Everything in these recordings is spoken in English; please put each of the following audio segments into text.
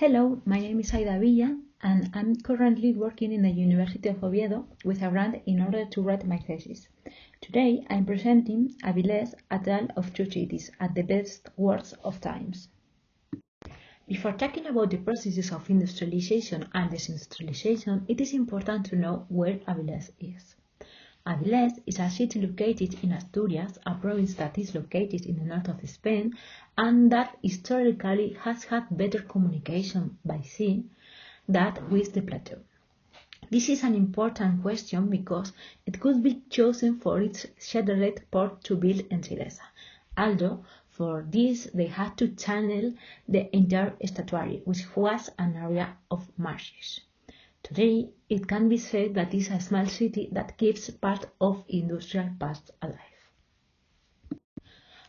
Hello, my name is Villa, and I'm currently working in the University of Oviedo with a grant in order to write my thesis. Today, I'm presenting Aviles, A Tale of Two Cities at the Best Worst of Times. Before talking about the processes of industrialization and desindustrialization, it is important to know where Aviles is. Aviles is a city located in Asturias, a province that is located in the north of Spain and that historically has had better communication by sea than with the plateau. This is an important question because it could be chosen for its shattered port to build Ensidesa, although for this they had to channel the entire estuary, which was an area of marshes. Today, it can be said that it is a small city that keeps part of industrial past alive.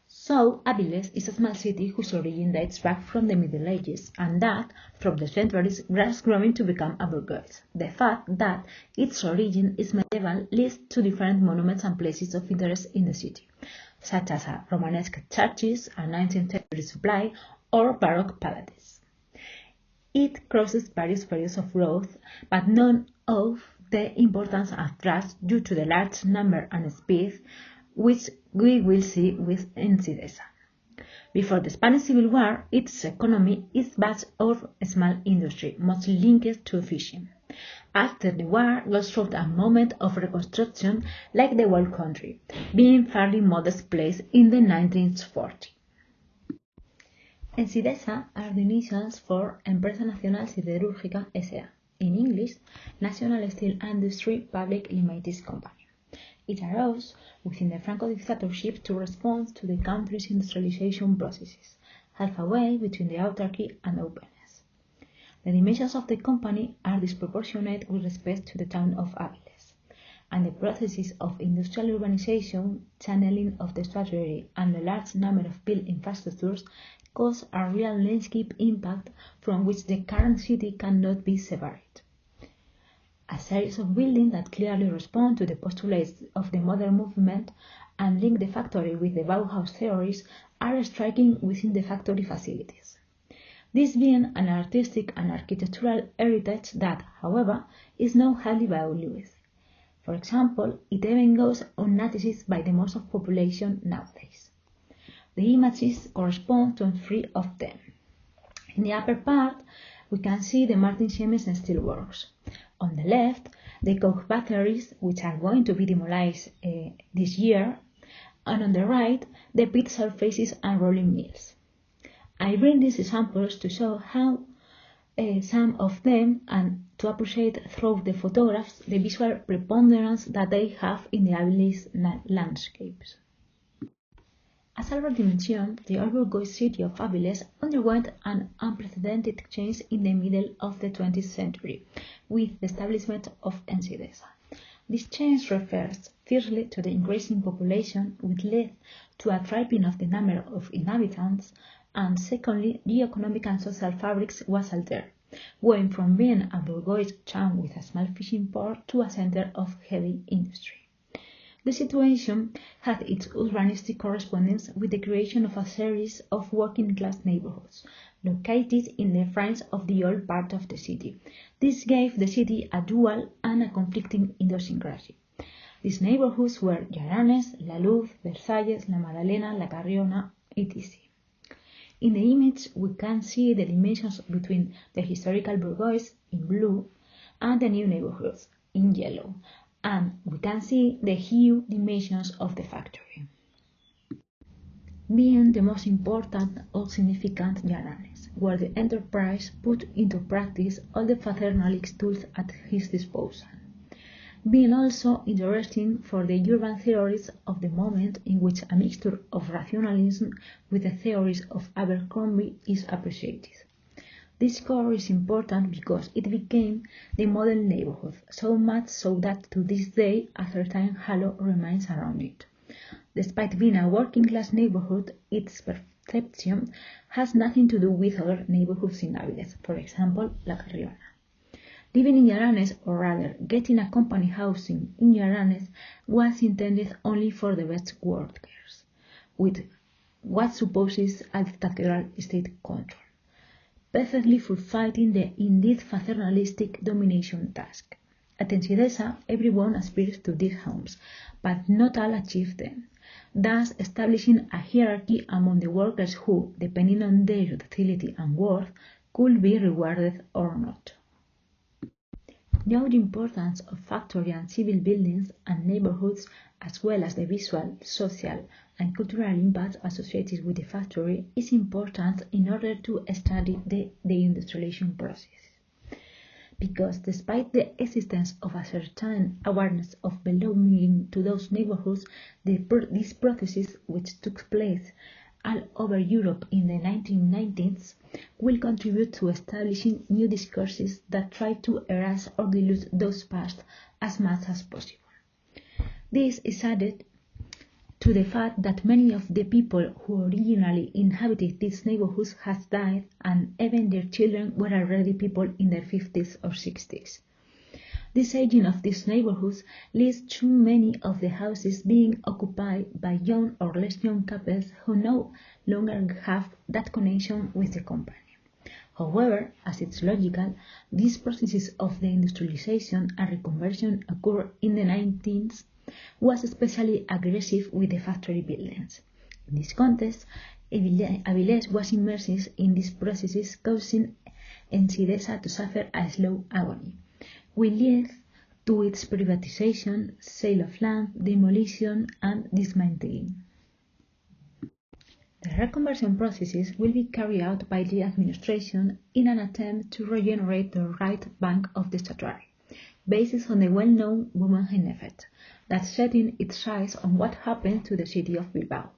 So, Aviles is a small city whose origin dates back from the Middle Ages and that, from the centuries, was growing to become a bourgeois. The fact that its origin is medieval leads to different monuments and places of interest in the city, such as Romanesque churches, a 19th century supply, or Baroque palaces. It crosses various periods of growth, but none of the importance attracts due to the large number and speed which we will see with Ensidesa. Before the Spanish Civil War, its economy is based on small industry, mostly linked to fishing. After the war, it was through a moment of reconstruction like the whole country, being fairly modest place in the 1940s. Ensidesa are the initials for Empresa Nacional Siderúrgica S.A., in English, National Steel Industry Public Limited Company. It arose within the Franco dictatorship to respond to the country's industrialization processes, halfway between the autarky and openness. The dimensions of the company are disproportionate with respect to the town of Aviles, and the processes of industrial urbanization, channeling of the estuary, and the large number of built infrastructures cause a real landscape impact from which the current city cannot be separate. A series of buildings that clearly respond to the postulates of the modern movement and link the factory with the Bauhaus theories are striking within the factory facilities. This being an artistic and architectural heritage that, however, is not highly valued. For example, it even goes unnoticed by the most of population nowadays. The images correspond to 3 of them. In the upper part, we can see the Martin Siemens steelworks. On the left, the coke batteries, which are going to be demolished this year, and on the right, the pit surfaces and rolling mills. I bring these examples to show how some of them and to appreciate through the photographs the visual preponderance that they have in the Aviles landscapes. As already mentioned, the urban city of Aviles underwent an unprecedented change in the middle of the 20th century with the establishment of Ensidesa. This change refers firstly to the increasing population, which led to a tripling of the number of inhabitants, and secondly, the economic and social fabrics was altered, going from being a bourgeois town with a small fishing port to a center of heavy industry. The situation had its urbanistic correspondence with the creation of a series of working-class neighborhoods located in the fringe of the old part of the city. This gave the city a dual and a conflicting idiosyncrasy. These neighborhoods were Llaranes, La Luz, Versalles, La Madalena, La Carriona, etc. In the image, we can see the dimensions between the historical bourgeois in blue and the new neighborhoods in yellow, and we can see the huge dimensions of the factory. Being the most important or significant Llaranes, where the enterprise put into practice all the paternalist tools at his disposal. Being also interesting for the urban theories of the moment in which a mixture of rationalism with the theories of Abercrombie is appreciated. This core is important because it became the model neighborhood, so much so that to this day a certain halo remains around it. Despite being a working-class neighborhood, its perception has nothing to do with other neighborhoods in Aviles, for example, La Carriona. Living in Llaranes, or rather getting a company housing in Llaranes, was intended only for the best workers, with what supposes a dictatorial state control. perfectly fulfilling the indeed paternalistic domination task. At Ensidesa, everyone aspires to these homes, but not all achieve them, thus establishing a hierarchy among the workers who, depending on their utility and worth, could be rewarded or not. Note the importance of factory and civil buildings and neighborhoods, as well as the visual, social, and cultural impact associated with the factory, is important in order to study the deindustrialization process. Because despite the existence of a certain awareness of belonging to those neighborhoods, these processes, which took place all over Europe in the 1990s, will contribute to establishing new discourses that try to erase or dilute those past as much as possible. This is added to the fact that many of the people who originally inhabited these neighborhoods have died, and even their children were already people in their 50s or 60s. This aging of these neighborhoods leads to many of the houses being occupied by young or less young couples who no longer have that connection with the company. However, as it's logical, these processes of the industrialization and reconversion occurred in the 19th was especially aggressive with the factory buildings. In this context, Aviles was immersed in these processes, causing Ensidesa to suffer a slow agony, which led to its privatization, sale of land, demolition, and dismantling. The reconversion processes will be carried out by the administration in an attempt to regenerate the right bank of the statuary, based on the well-known Guggenheim effect, that setting its sights on what happened to the city of Bilbao.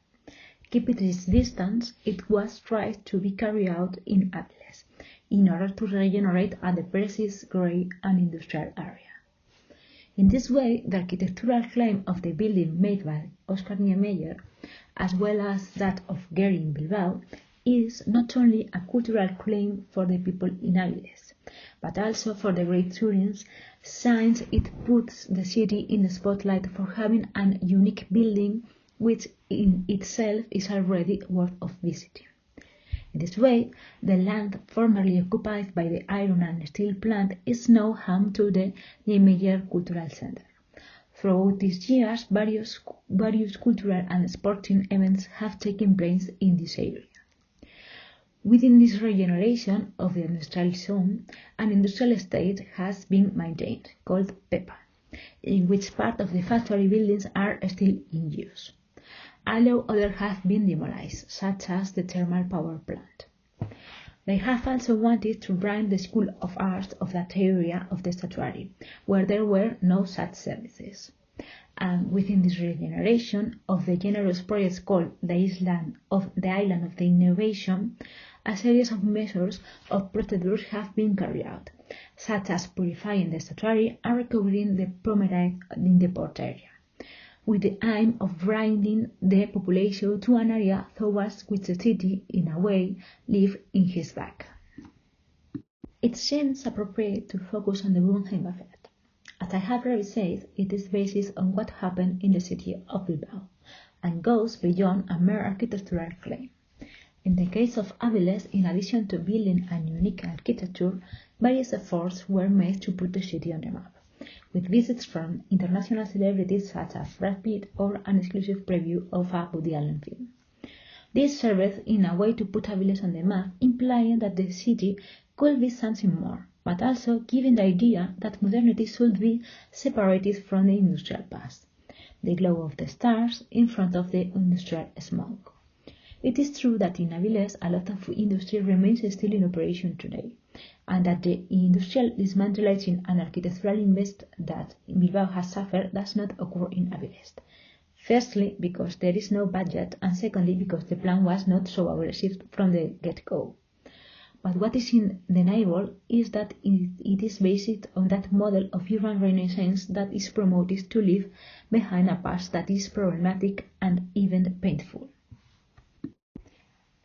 Keeping this distance, it was tried to be carried out in Aviles, in order to regenerate a depressive, grey and industrial area. In this way, the architectural claim of the building made by Oscar Niemeyer, as well as that of Gehry in Bilbao, is not only a cultural claim for the people in Aviles, but also for the great tourists, since it puts the city in the spotlight for having a unique building which in itself is already worth of visiting. In this way, the land formerly occupied by the iron and steel plant is now home to the Niemeyer Cultural Center. Throughout these years, various cultural and sporting events have taken place in this area. Within this regeneration of the industrial zone, an industrial estate has been maintained, called PEPA, in which part of the factory buildings are still in use, although others have been demolished, such as the thermal power plant. They have also wanted to bring the School of Arts of that area of the statuary, where there were no such services. And within this regeneration of the generous project called the Island of the Innovation, a series of measures of procedures have been carried out, such as purifying the statuary and recovering the promenade in the port area, with the aim of bringing the population to an area towards which the city, in a way, lived in his back. It seems appropriate to focus on the Guggenheim effect. As I have already said, it is based on what happened in the city of Bilbao, and goes beyond a mere architectural claim. In the case of Aviles, in addition to building a unique architecture, various efforts were made to put the city on the map, with visits from international celebrities such as Brad Pitt or an exclusive preview of a Woody Allen film. This served in a way to put Aviles on the map, implying that the city could be something more, but also giving the idea that modernity should be separated from the industrial past, the glow of the stars in front of the industrial smoke. It is true that in Aviles a lot of industry remains still in operation today, and that the industrial dismantling and architectural investment that Bilbao has suffered does not occur in Aviles. Firstly, because there is no budget, and secondly, because the plan was not so aggressive from the get-go. But what is undeniable is that it is based on that model of urban renaissance that is promoted to leave behind a past that is problematic and even painful.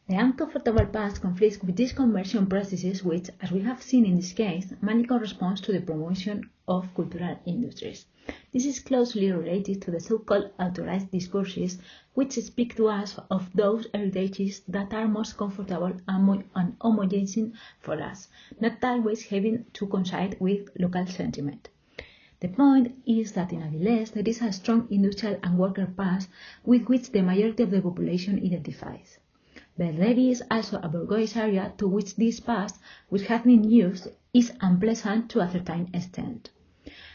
The uncomfortable past conflicts with these conversion processes which, as we have seen in this case, mainly corresponds to the promotion of cultural industries. This is closely related to the so-called authorized discourses which speak to us of those heritages that are most comfortable and homogeneous for us, not always having to coincide with local sentiment. The point is that in Aviles there is a strong industrial and worker past with which the majority of the population identifies. But there is also a bourgeois area to which this past, which has been used, is unpleasant to a certain extent.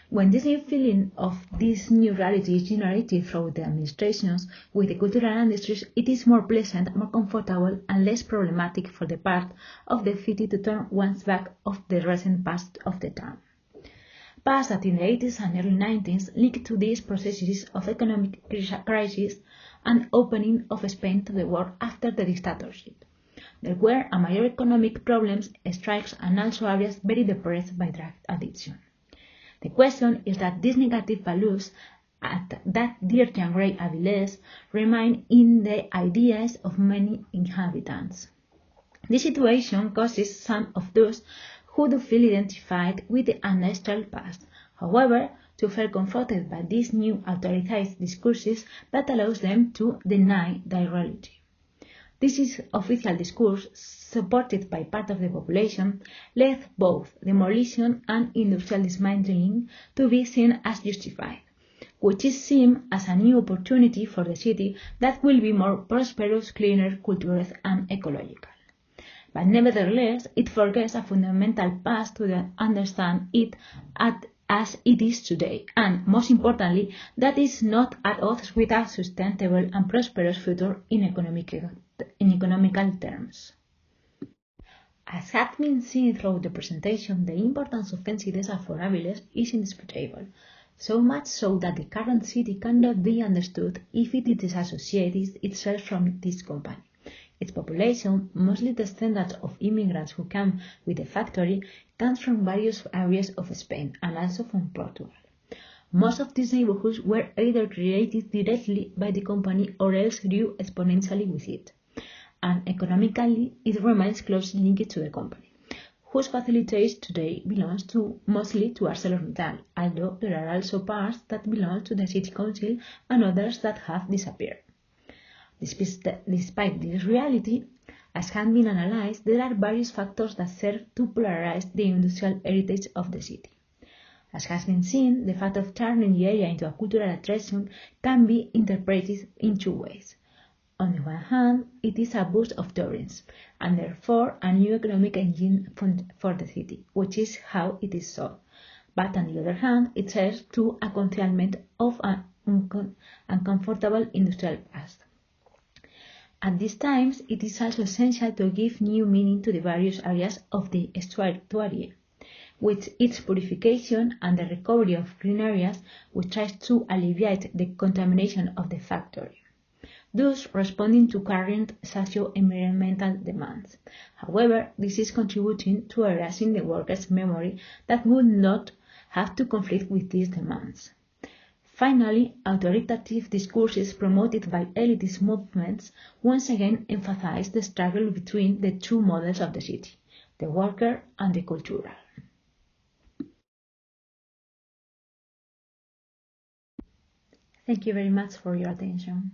When this new feeling of this new reality is generated through the administrations with the cultural industries, it is more pleasant, more comfortable, and less problematic for the part of the city to turn one's back of the recent past of the town. Past that in the 80s and early 90s linked to these processes of economic crisis and opening of Spain to the world after the dictatorship. There were a major economic problems, strikes, and also areas very depressed by drug addiction. The question is that these negative values at that dirty and grey Aviles remain in the ideas of many inhabitants. This situation causes some of those who do feel identified with the ancestral past, however, to feel confronted by these new authoritarian discourses that allows them to deny their reality. This is official discourse, supported by part of the population, led both demolition and industrial dismantling to be seen as justified, which is seen as a new opportunity for the city that will be more prosperous, cleaner, cultural, and ecological. But nevertheless, it forgets a fundamental past to understand it as it is today, and most importantly, that is not at odds with a sustainable and prosperous future in economical terms. As had been seen throughout the presentation, the importance of Endesa for Aviles is indisputable, so much so that the current city cannot be understood if it disassociates itself from this company. Its population, mostly descendants of immigrants who came with the factory, comes from various areas of Spain and also from Portugal. Most of these neighborhoods were either created directly by the company or else grew exponentially with it, and economically it remains closely linked to the company, whose facilities today belongs mostly to ArcelorMittal, although there are also parts that belong to the city council and others that have disappeared. Despite this reality, as has been analyzed, there are various factors that serve to polarize the industrial heritage of the city. As has been seen, the fact of turning the area into a cultural attraction can be interpreted in two ways. On the one hand, it is a boost of tourism, and therefore a new economic engine for the city, which is how it is sold. But on the other hand, it serves to a concealment of an uncomfortable industrial past. At these times, it is also essential to give new meaning to the various areas of the estuary, with its purification and the recovery of green areas, which tries to alleviate the contamination of the factory, thus responding to current socio-environmental demands. However, this is contributing to erasing the workers' memory that would not have to conflict with these demands. Finally, authoritative discourses promoted by elitist movements once again emphasize the struggle between the two models of the city, the worker and the cultural. Thank you very much for your attention.